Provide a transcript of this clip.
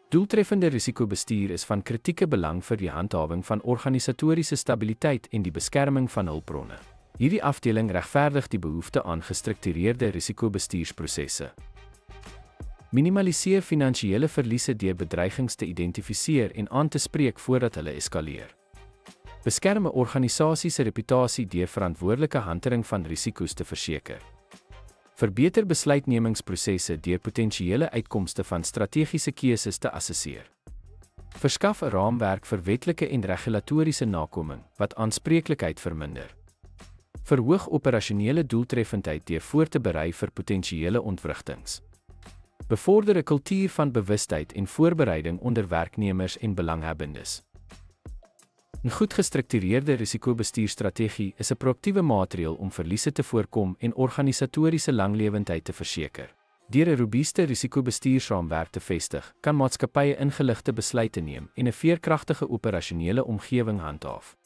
Doeltreffende risikobestuur is van kritieke belang vir die handhawing van organisatoriese stabiliteit en die beskerming van hulpbronne. Hierdie afdeling regverdig die behoefte aan gestruktureerde risikobestuursprosesse. Minimaliseer finansiële verliese deur bedreigings te identifiseer en aan te spreek voordat hulle eskaleer. Beskerm 'n organisasie se reputasie deur verantwoordelike hantering van risiko's te verseker. Verbeter besluitnemingsprosesse deur potensiële uitkomste van strategiese keuses te assesseer. Verskaf 'n raamwerk vir wetlike en regulatoriese nakoming wat aanspreeklikheid verminder. Verhoog operasionele doeltreffendheid deur voor te berei vir potensiële ontwrigtings. Bevorder 'n kultuur van bewustheid en voorbereiding onder werknemers en belanghebbendes. 'n Goed gestruktureerde risikobestuurstrategie is 'n proaktiewe maatreel om verliese te voorkom en organisatoriese langlewendheid te verseker. Deur 'n robuuste risikobestuursraamwerk te vestig, kan maatskappye ingeligte besluite neem en 'n veerkragtige operasionele omgewing handhaaf.